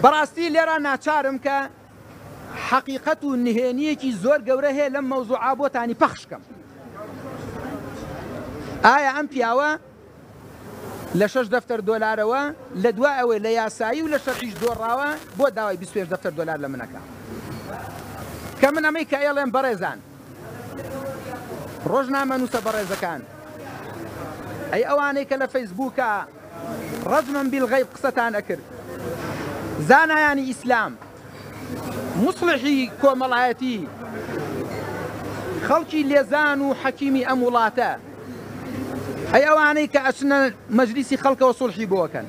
بەڕاستی لێرە ناچارم کە حەقیقەت و نهێنیەکی زۆر گەورە هەیە لەم مەوزوعا بۆتانی پەخشکەم. ئایا ئەم پیاوە لە 6 دەفتەر دۆلارەوە لە دوای ئەوەی لە یاسایی و لە شەرعیش دۆڕاوە بۆ داوای 25 دەفتەر دۆلار لە منەکە؟ کە من ئەمەی کە ئێڵێم بەڕێزان ڕۆژنامە نووسە بەڕێزەکان، ئەی ئەوانەی کە لە فەیسبووکە ڕەجمەن بیلغەیب قسەتان ئەکرد، زانایانی ئیسلام، موسڵحی کۆمەڵایەتی، خەڵکی لێزان و حەکیمی ئەم وڵاتە، ئەی ئەوانەی کە ئەچنە مەجلیسی خەڵکەوە سوڵحی بۆکەن،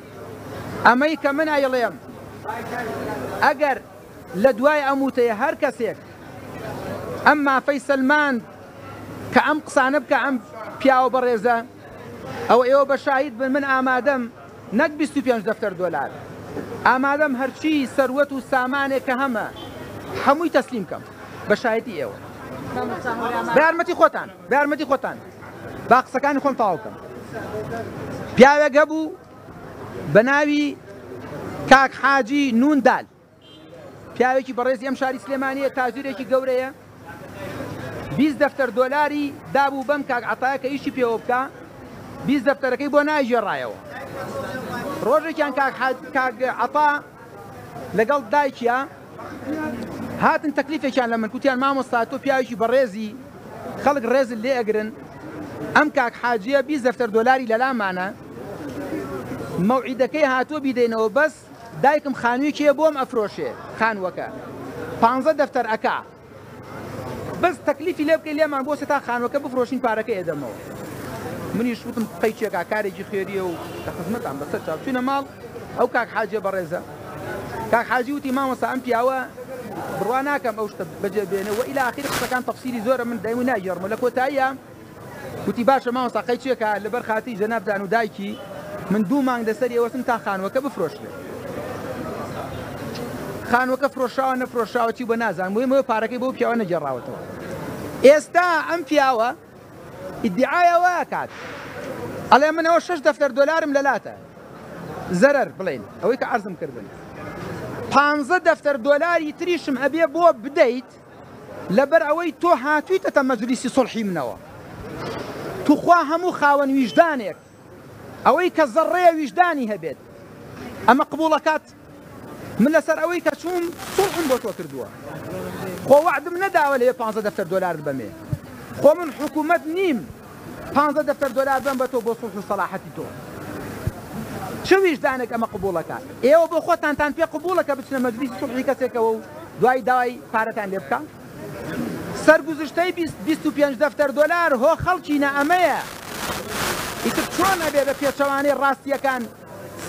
ئەمەی کە من ئەیڵێم ئەگەر لە دوای ئەموتەیە هەر کەسێک ئەم مافەی سلمان کە ئەم قسانە بکە ئەم پیاوە بەڕێزە، ئەو ئێوە بە شاهید بن، من ئامادەم نەک 25 دەفتەر دۆلار، ئامادەم هەرچی سەروەت و سامانێک کە هەمە هەمووی تەسلیم کەم بە شایەتی ئێوە. بە یارمەتی خۆتان، بە یارمەتی خۆتان با قسەکانی خۆم تەواو بکەم. پیاوێک هەبوو بە ناوی کاک حاجی نوندال، پیاوێکی بەڕێزی ئەم شاری سلێمانیە، تاجرێکی گەورەیە، 20 دەفتەر دۆلاری دابوو بەم کاک عەتایە کە ئیشی پێوە بکە، 20 دەفتەرەکەی بۆ نایژێڕایەوە. ڕۆژێکیان کاک عەتا لەگەڵ دایکیە هاتن تەکلیفێکیان لە من، کوتیان مامۆستا تۆ پیاوێکی بەڕێزی خەڵک ڕێزت لێ ئەگرن، ئەم کاک حاجیە 20 دەفتەر دۆلاری لەلامانە، مەوعیدەکەی هاتووە بیدەینەوە، بەس دایکم خانوویەکیە بۆم ئەفرۆشێ، خانووەکە 15 دەفتەر ئەکا، بەس تەکلیفی لێ بکەی لێمان بۆ تا خانووەکە بفرۆشین پارەکە ئێدەمەوە. منیش وتم قەیچێکا کارێکی خێریە و لە خزمەتان بەسەر چاو چوونە ماڵ، ئەو کاک حاجیە بەڕێزە، کاک حاجی وتی مامۆستا ئەم پیاوە بڕوا ناکەم ئەو شتە بەجێ بێنە و ئیلا ئاخیر قسەکان تەفسیری زۆرە من دایمو ناگێڕمە. لە کۆتاییە وتی باشە مامۆستا قەیچێکە لەبەر خاتی جەنابتان و دایکی من 2 مانگ لەسەری ئێوەتم تا خانووەکە بفرۆشێ. خانووەکە فرۆشاوە نەفرۆشاوە چی بە نازانم، وێمەوە پارەکەی بۆ پیاوە نەگێڕاوەتەوە. ئێستا ئەم پیاوە ئیدعایەوە کات ئەڵێ منەوە 6 دەفتەر دۆلارم لەلاتە زەرەر بڵێن ئەوەی کە عەرزم کردن، 15 دەفتەر دۆلاری تریشم ئەبێ بۆ بدەیت لەبەر ئەوەی تۆ هاتوویتەتە مەجلیسی سوڵحی منەوە، توخوا هەموو خاوەن ویژدانێک ئەوەی کە زەڕێە ویژدانی هەبێت ئەمە قبوڵەکات. من لەسەر ئەوەی کە چووم سوڵحم بۆ تۆ کردووە، خۆ وعدم نەداوە لێ 15 دەفتەر دۆلار بەمێ، خۆ من حکوومەت نیم 15 دەفتەر دۆلار بم بە تۆ بۆ سوڵح و سەلاحەتی تۆ. چ ویژدانێک ئەمە قبوڵەکات؟ ئێوە بۆ خۆتانتان پێ قبوڵەکە بچنە مەجلیسی سوڵحی کەسێکەوە و دوای داوای پارەتان لێ بکە؟ سەرگوزشتەی 25 دەفتەر دۆلار هۆ خەڵکینە ئەمەیە. ئیتر چۆن ئەبێ بە پێچەوانەی ڕاستیەکان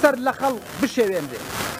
سەر لە خەڵ بشێوێنرێ؟